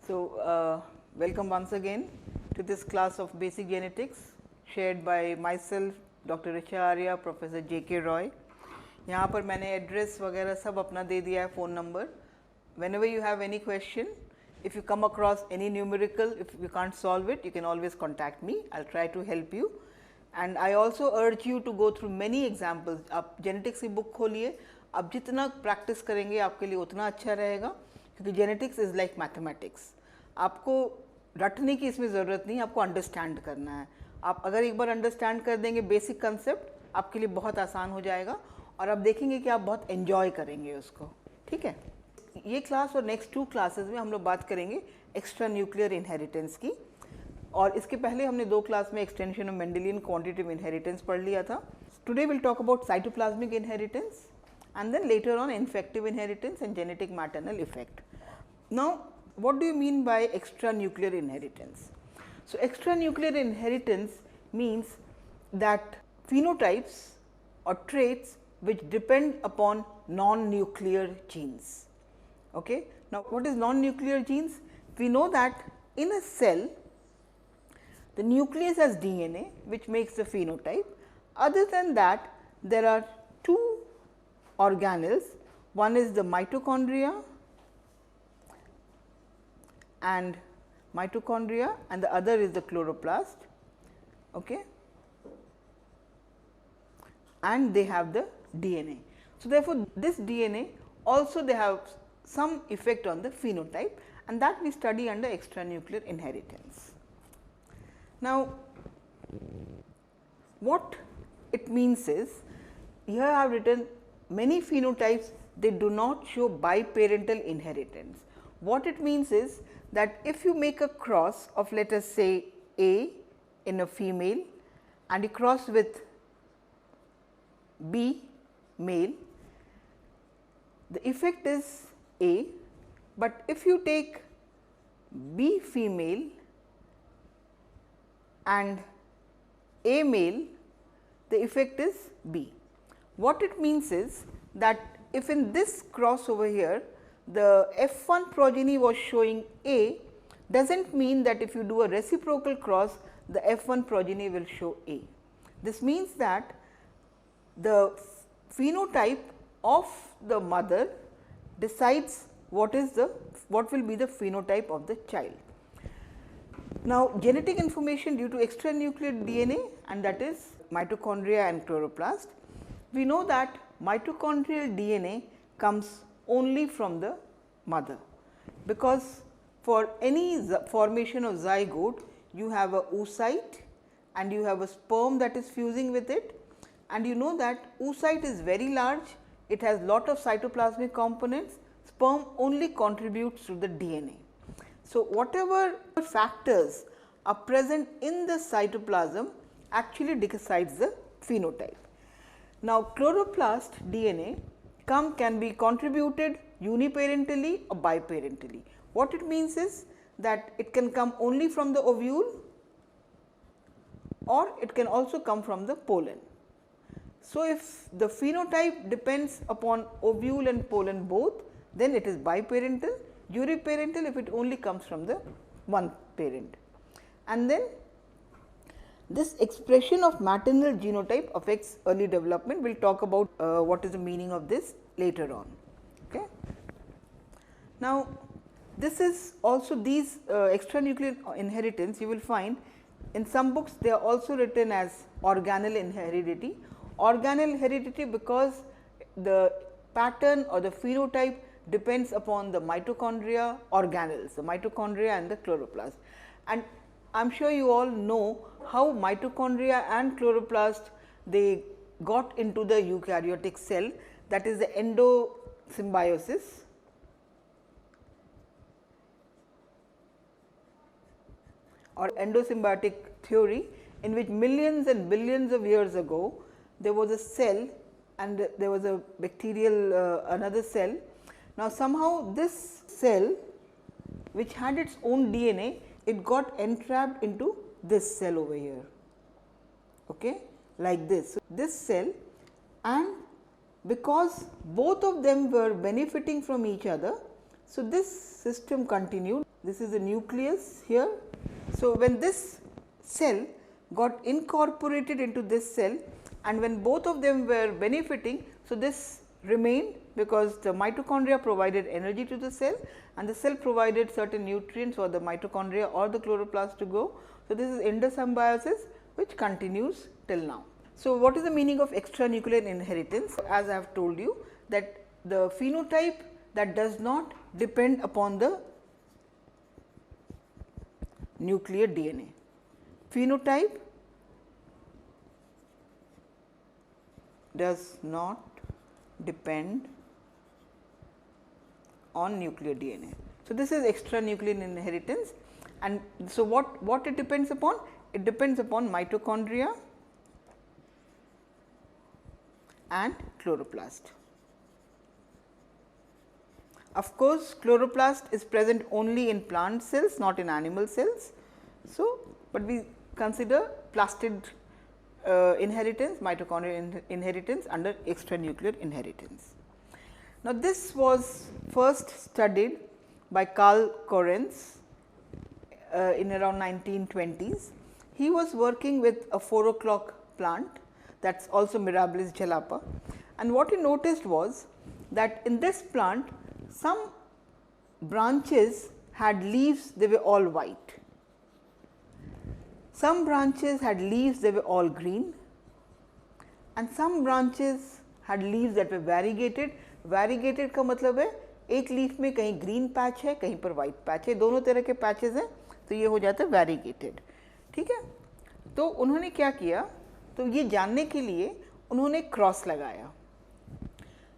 Welcome once again to this class of basic genetics shared by myself, Dr. Richa Arya, Professor J.K. Roy. यहाँ पर मैंने address वगैरह सब अपना दे दिया है, phone number. Whenever you have any question, if you come across any numerical, if you can't solve it, you can always contact me. I'll try to help you. And I also urge you to go through many examples. आप genetics की book खोलिए, आप जितना practice करेंगे आपके लिए उतना अच्छा रहेगा, क्योंकि genetics is like mathematics. आपको रटने की इसमें ज़रूरत नहीं, आपको अंडरस्टैंड करना है. आप अगर एक बार अंडरस्टैंड कर देंगे बेसिक कंसेप्ट, आपके लिए बहुत आसान हो जाएगा और आप देखेंगे कि आप बहुत एंजॉय करेंगे उसको. ठीक है. ये क्लास और नेक्स्ट 2 क्लासेस में हम लोग बात करेंगे एक्स्ट्रा न्यूक्लियर इनहेरिटेंस की. और इसके पहले हमने 2 क्लास में extension of Mendelian quantitative inheritance पढ़ लिया था. Today will talk about cytoplasmic inheritance and then later on infective inheritance and genetic maternal effect. Now, what do you mean by extranuclear inheritance? So, extranuclear inheritance means that phenotypes or traits which depend upon non-nuclear genes. Okay? Now, what is non-nuclear genes? We know that in a cell, the nucleus has DNA which makes the phenotype. Other than that, there are 2 organelles. One is the mitochondria and the other is the chloroplast, okay? And they have the DNA. So, therefore, this DNA also they have some effect on the phenotype, and that we study under extranuclear inheritance. Now, what it means is, here I have written many phenotypes, they do not show biparental inheritance. What it means is that if you make a cross of, let us say, A in a female and you cross with B male, the effect is A, but if you take B female and A male, the effect is B. What it means is that if in this cross over here the F1 progeny was showing A, does not mean that if you do a reciprocal cross the F1 progeny will show A. This means that the phenotype of the mother decides what will be the phenotype of the child. Now, genetic information due to extranuclear DNA, and that is mitochondria and chloroplast. We know that mitochondrial DNA comes only from the mother, because for any formation of zygote, you have a oocyte and you have a sperm that is fusing with it, and you know that oocyte is very large, it has lot of cytoplasmic components, sperm only contributes to the DNA. So, whatever factors are present in the cytoplasm actually decides the phenotype. Now, chloroplast DNA can be contributed uniparentally or biparentally. What it means is that it can come only from the ovule or it can also come from the pollen. So, if the phenotype depends upon ovule and pollen both, then it is biparental, uniparental if it only comes from the one parent. And then this expression of maternal genotype affects early development. We will talk about what is the meaning of this later on. Okay. Now, this is also these extranuclear inheritance you will find in some books they are also written as organelle heredity. Organelle heredity because the pattern or the phenotype depends upon the mitochondria organelles, the mitochondria and the chloroplast. And I am sure you all know how mitochondria and chloroplast they got into the eukaryotic cell, that is the endosymbiosis. Or endosymbiotic theory, in which millions and billions of years ago there was a cell and there was a bacterial another cell. Now, somehow this cell which had its own DNA, it got entrapped into this cell over here, okay, like this. So, this cell, and because both of them were benefiting from each other. So, this system continued this is the nucleus here. So, when this cell got incorporated into this cell and when both of them were benefiting, so this remained because the mitochondria provided energy to the cell and the cell provided certain nutrients for the mitochondria or the chloroplast to grow. So, this is endosymbiosis which continues till now. So, what is the meaning of extranuclear inheritance? As I have told you that the phenotype that does not depend upon the nuclear DNA. Phenotype does not depend on nuclear DNA. So, this is extranuclear inheritance, and so what it depends upon? It depends upon mitochondria and chloroplast. Of course, chloroplast is present only in plant cells, not in animal cells. So, but we consider plastid inheritance, mitochondrial inheritance under extranuclear inheritance. Now, this was first studied by Carl Correns in around 1920s. He was working with a 4 o'clock plant, that is also Mirabilis jalapa, and what he noticed was that in this plant some branches had leaves, they were all white. Some branches had leaves, they were all green, and some branches had leaves that were variegated. Variegated का मतलब है एक leaf में कहीं green patch है, कहीं पर white patch है, दोनों तरह के पैचेस हैं, तो ये हो जाता है variegated. ठीक है, तो उन्होंने क्या किया, तो ये जानने के लिए उन्होंने क्रॉस लगाया.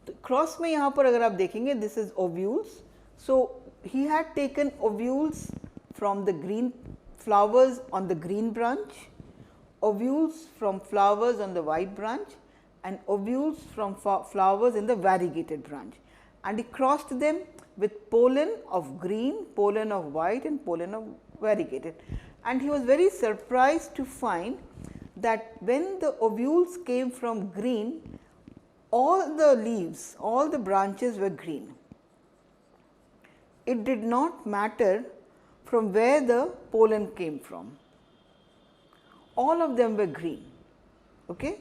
तो क्रॉस में यहाँ पर अगर आप देखेंगे, this is ovules. So he had taken ovules from the green flowers on the green branch, ovules from flowers on the white branch, and ovules from flowers in the variegated branch, and he crossed them with pollen of green, pollen of white and pollen of variegated. And he was very surprised to find that when the ovules came from green, all the leaves, all the branches were green. It did not matter from where the pollen came from, all of them were green. Okay.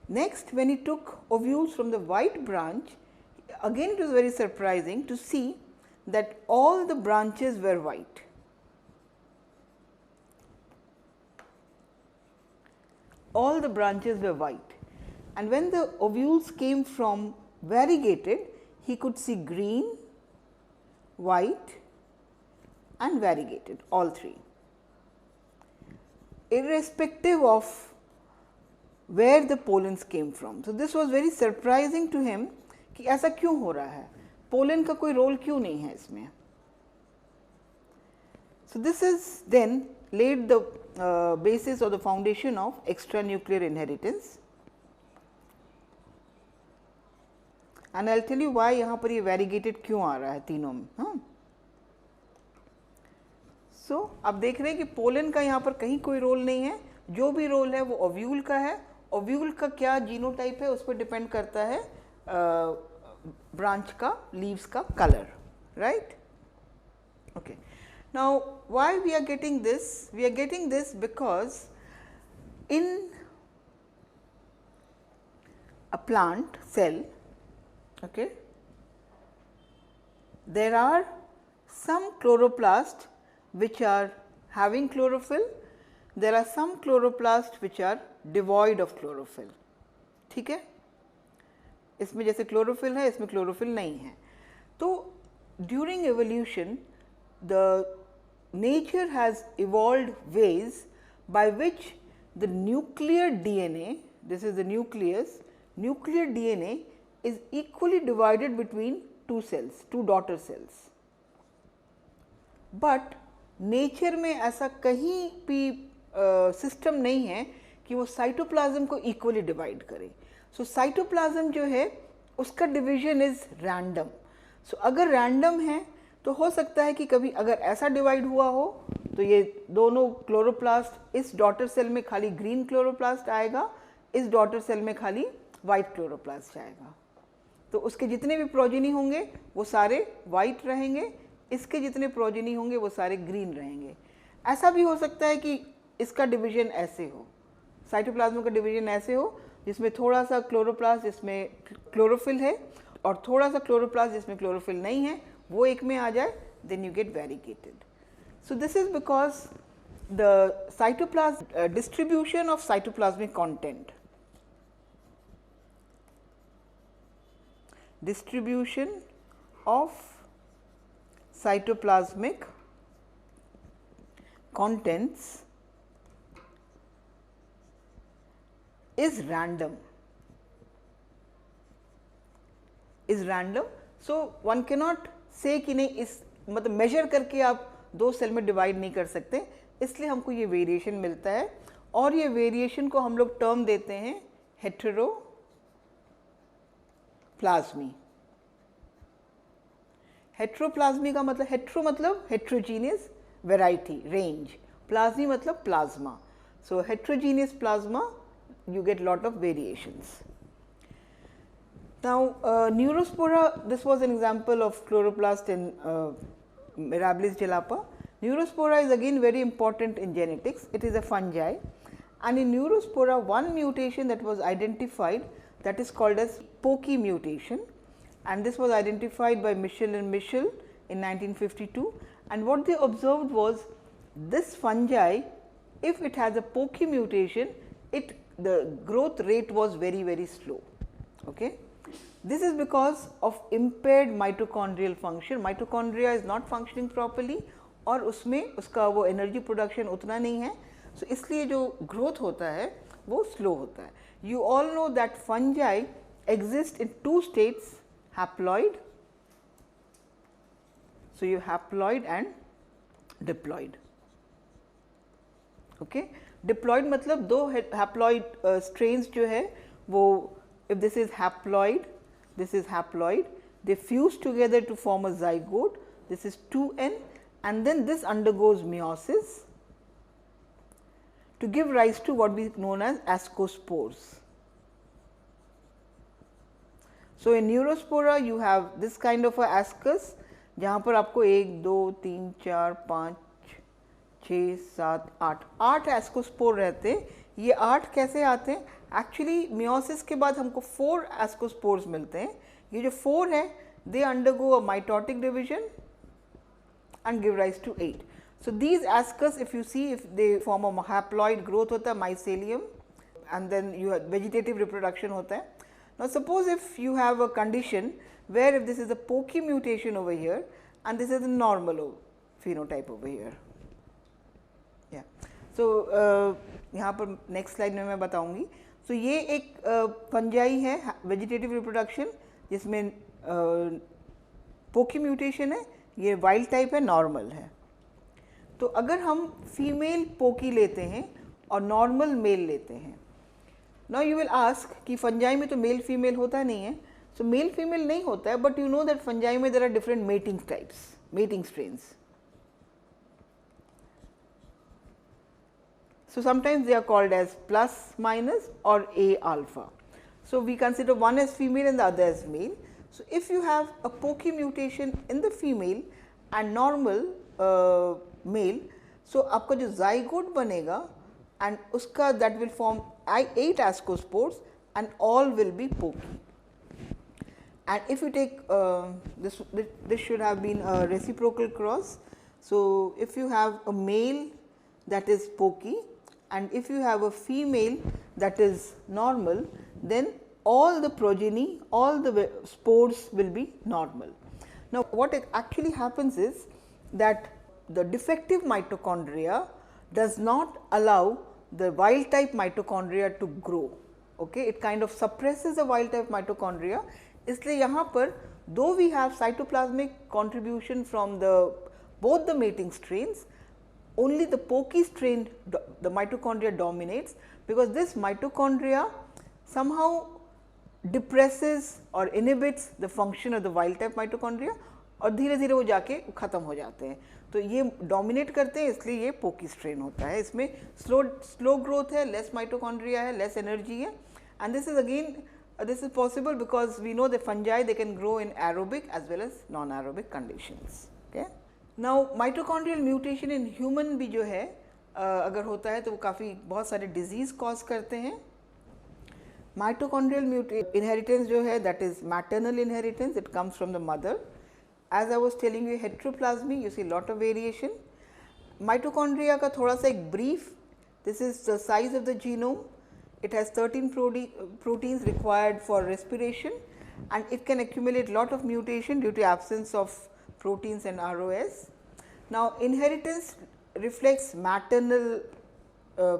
Next, when he took ovules from the white branch, again it was very surprising to see that all the branches were white. All the branches were white, and when the ovules came from variegated, he could see green, white and variegated, all three, irrespective of where the pollens came from. So, this was very surprising to him कि ऐसा क्यों हो रहा है, pollen का कोई role क्यों नहीं है इसमें. So, this is then laid the basis or the foundation of extranuclear inheritance, and I will tell you why यहाँ पर ये variegated क्यों आ रहा है तीनों में. हाँ, सो आप देख रहे हैं कि पोलन का यहाँ पर कहीं कोई रोल नहीं है, जो भी रोल है वो ओव्यूल का है. ओव्यूल का क्या जीनोटाइप है उस पर डिपेंड करता है ब्रांच का, लीव्स का colour, right. Okay, now why we are getting this? We are getting this because in a plant cell, okay, there are some chloroplasts which are having chlorophyll, there are some chloroplasts which are devoid of chlorophyll. ठीक है, इसमें जैसे chlorophyll है, इसमें chlorophyll नहीं है. तो during evolution the nature has evolved ways by which the nuclear DNA, this is the nucleus, nuclear DNA is equally divided between two cells, two daughter cells. But nature में ऐसा कहीं भी system नहीं है कि वो साइटोप्लाज्म को equally divide करे. सो साइटोप्लाज्म जो है उसका डिवीजन इज रैंडम. सो अगर रैंडम है तो हो सकता है कि कभी अगर ऐसा डिवाइड हुआ हो तो ये दोनों क्लोरोप्लास्ट, इस डॉटर सेल में खाली ग्रीन क्लोरोप्लास्ट आएगा, इस डॉटर सेल में खाली वाइट क्लोरोप्लास्ट आएगा. तो उसके जितने भी प्रोजेनी होंगे वो सारे वाइट रहेंगे, इसके जितने प्रोजेनी होंगे वो सारे ग्रीन रहेंगे। ऐसा भी हो सकता है कि इसका डिवीजन ऐसे हो, साइटोप्लाज्म का डिवीजन ऐसे हो जिसमें थोड़ा सा क्लोरोप्लास्ट जिसमें क्लोरोफिल है और थोड़ा सा क्लोरोप्लास्ट जिसमें क्लोरोफिल नहीं है, वो एक में आ जाए, then you get variegated. So this is because the cytoplasm distribution of cytoplasmic content, distribution of cytoplasmic contents is random. So one cannot say कि नहीं, इस मतलब मेजर करके आप 2 सेल में डिवाइड नहीं कर सकते, इसलिए हमको ये वेरिएशन मिलता है और ये वेरिएशन को हम लोग टर्म देते हैं हेटेरोप्लाज्मी। हेटेरोप्लाज्मी का मतलब हेटेरो मतलब हेट्रोजीनियस, वैरायटी, रेंज, प्लाज्मी मतलब plasma. So heterogeneous plasma you get lot of variations. Now Neurospora, this was an example of chloroplast in Mirabilis jalapa. Neurospora is again very important in genetics. It is a fungi, and in Neurospora one mutation that was identified, that is called as Pokey mutation, and this was identified by Michel and Michel in 1952. And what they observed was this fungi, if it has a Pokey mutation, the growth rate was very slow. Okay. This is because of impaired mitochondrial function. Mitochondria is not functioning properly और उसमें उसका वो energy production उतना नहीं है, so इसलिए जो growth होता है वो स्लो होता है. You all know that fungi exist in 2 states, haploid, so you haploid and diploid. Okay. Diploid मतलब 2 haploid strains जो है वो, if this is haploid, this is haploid, they fuse together to form a zygote, this is 2n, and then this undergoes meiosis to give rise to what we known as ascospores. So in Neurospora you have this kind of a ascus जहाँ पर आपको 1, 2, 3, 4, 5, 6, 7, 8 ascospore रहते हैं. ये 8 कैसे आते हैं? Actually meiosis के बाद हमको 4 एस्कोस्पोर्स मिलते हैं. ये जो 4 है they undergo a mitotic division and give rise to 8. So these ascus, if you see, if they form a haploid, growth होता है mycelium, and then you have vegetative reproduction होता है. Now suppose if you have a condition where if this is a Pokey mutation over here and this is a normal phenotype over here. Yeah. So यहाँ पर next slide में मैं बताऊँगी. So ये एक fungi है vegetative reproduction जिसमें Pokey mutation है, ये वाइल्ड टाइप है, नॉर्मल है. तो अगर हम फीमेल पोकी लेते हैं और नॉर्मल मेल लेते हैं, नाउ यू विल आस्क कि फंजाई में तो मेल फीमेल होता नहीं है. सो मेल फीमेल नहीं होता है, but you know that fungi में there are different mating types, mating strains. So sometimes they are called as plus, minus or A alpha. So we consider one as female and the other as male. So if you have a Pokey mutation in the female and normal male, so आपका जो zygote बनेगा and उसका that will form 8 ascospores and all will be Pokey. And if you take this should have been a reciprocal cross. So if you have a male that is Pokey and if you have a female that is normal, then all the progeny, all the spores will be normal. Now what actually happens is that the defective mitochondria does not allow the wild type mitochondria to grow. Okay, it kind of suppresses the wild type mitochondria. इसलिए यहाँ पर though we have cytoplasmic contribution from the both the mating strains, only the Pokey strain the mitochondria dominates, because this mitochondria somehow depresses or inhibits the function of the wild type mitochondria और धीरे धीरे वो जाके ख़त्म हो जाते हैं. तो ये डोमिनेट करते हैं, इसलिए ये Pokey strain होता है. इसमें स्लो ग्रोथ है, लेस माइटोकॉन्ड्रिया है, लेस एनर्जी है. And this is again this is possible because we know that fungi they can grow in aerobic as well as non aerobic conditions. Okay. Now mitochondrial mutation in human भी जो है अगर होता है तो वो काफ़ी बहुत सारे डिजीज़ कॉज करते हैं. Mitochondrial inheritance जो है that is maternal inheritance, it comes from the mother. As I was telling you, heteroplasmy, you see lot of variation. Mitochondria का थोड़ा सा एक brief, this is the size of the genome, it has 13 proteins required for respiration and it can accumulate lot of mutation due to absence of proteins and ROS. Now inheritance reflects maternal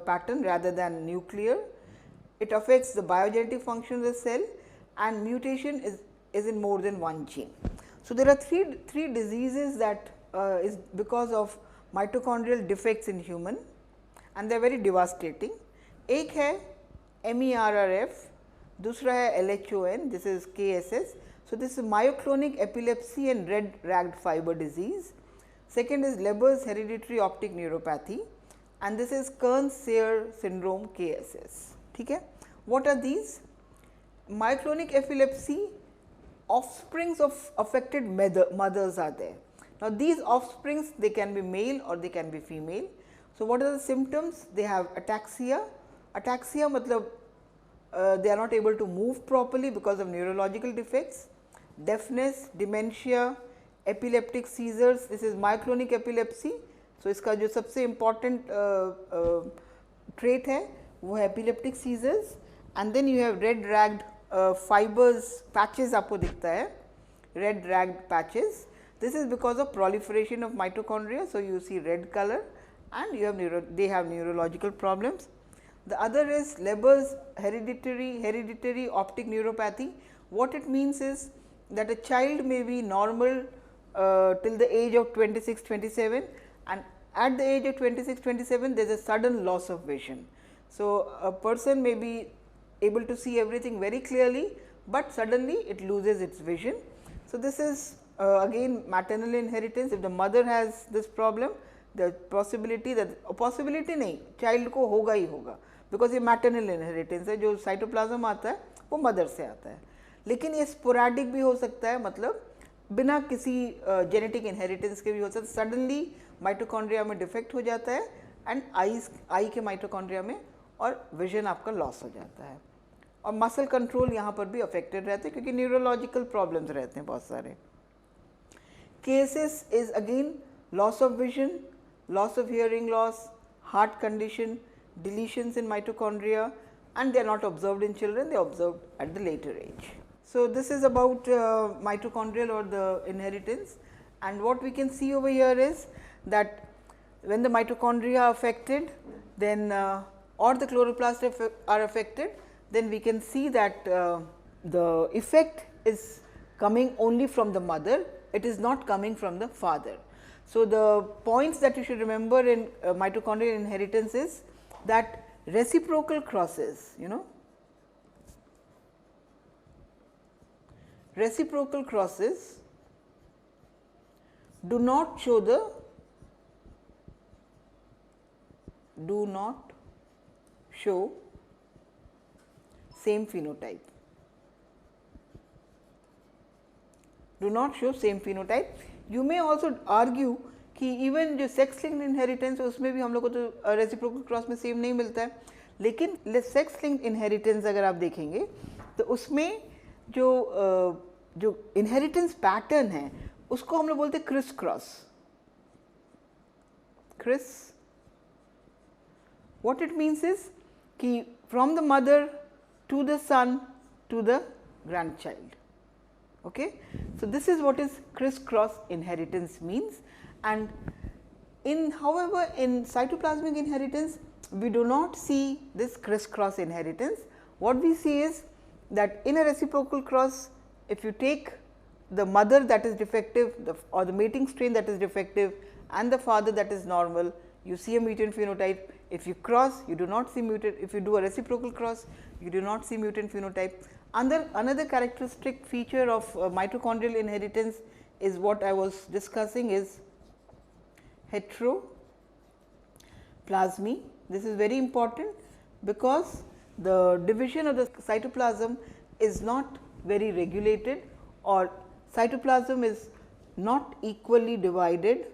pattern rather than nuclear. It affects the biogenetic function of the cell and mutation is in more than one gene. So, there are three diseases that is because of mitochondrial defects in human and they are very devastating. एक है MERRF, दूसरा है LHON, this is KSS. So, this is myoclonic epilepsy and red ragged fiber disease. Second is Leber's hereditary optic neuropathy and this is Kearns-Sayre syndrome KSS. ठीक है. What are these? Myoclonic epilepsy, offsprings of affected mothers are there. Now these offsprings, they can be male or they can be female. So what are the symptoms? They have ataxia. Ataxia matlab they are not able to move properly because of neurological defects, deafness, dementia, epileptic seizures. This is myoclonic epilepsy. So इसका जो सबसे important trait है वो है epileptic seizures and then you have red ragged fibers patches आपको दिखता है, red ragged patches. This is because of proliferation of mitochondria. So you see red color and you have they have neurological problems. The other is Leber's hereditary optic neuropathy. What it means is that a child may be normal till the age of 26-27 and at the age of 26-27 there is a sudden loss of vision. So, a person may be able to see everything very clearly, but suddenly it loses its vision. So, this is again maternal inheritance. If the mother has this problem, the possibility नहीं, child को होगा ही होगा, because ये maternal inheritance है, जो cytoplasm आता है वो mother से आता है. लेकिन ये sporadic भी हो सकता है, मतलब बिना किसी genetic inheritance के भी हो सकता है. Suddenly mitochondria में defect हो जाता है and eye के mitochondria में और विजन आपका लॉस हो जाता है और मसल कंट्रोल यहाँ पर भी अफेक्टेड रहते हैं क्योंकि न्यूरोलॉजिकल प्रॉब्लम्स रहते हैं बहुत सारे. Cases is again loss of vision, loss of hearing loss, heart condition, deletions in mitochondria and they are not observed in children, they are observed at the later age. So this is about mitochondrial or the inheritance, and what we can see over here is that when the mitochondria are affected, then or the chloroplasts are affected, then we can see that the effect is coming only from the mother, it is not coming from the father. So the points that you should remember in mitochondrial inheritance is that reciprocal crosses, reciprocal crosses do not show same phenotype, do not show same phenotype. You may also argue कि even जो sex linked inheritance है उसमें भी हम लोग को तो reciprocal cross में same नहीं मिलता है, लेकिन sex linked inheritance अगर आप देखेंगे तो उसमें जो inheritance pattern है उसको हम लोग बोलते हैं criss cross. Criss, what it means is कि from the mother to the son to the grandchild. Okay? So this is what is criss-cross inheritance means, and however in cytoplasmic inheritance we do not see this criss-cross inheritance. What we see is that in a reciprocal cross, if you take the mother that is defective or the mating strain that is defective and the father that is normal, you see a mutant phenotype. If you cross, you do not see mutant. If you do a reciprocal cross, you do not see mutant phenotype. Another characteristic feature of mitochondrial inheritance is what I was discussing is heteroplasmy. This is very important because the division of the cytoplasm is not very regulated, or cytoplasm is not equally divided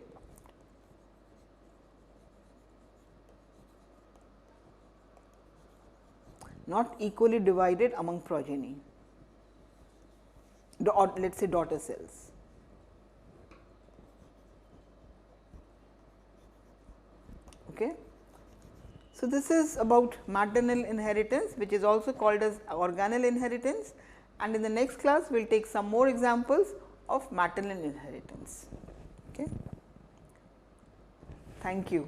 not equally divided among progeny, or let us say daughter cells. Okay. So, this is about maternal inheritance, which is also called as organelle inheritance, and in the next class we will take some more examples of maternal inheritance. Okay. Thank you.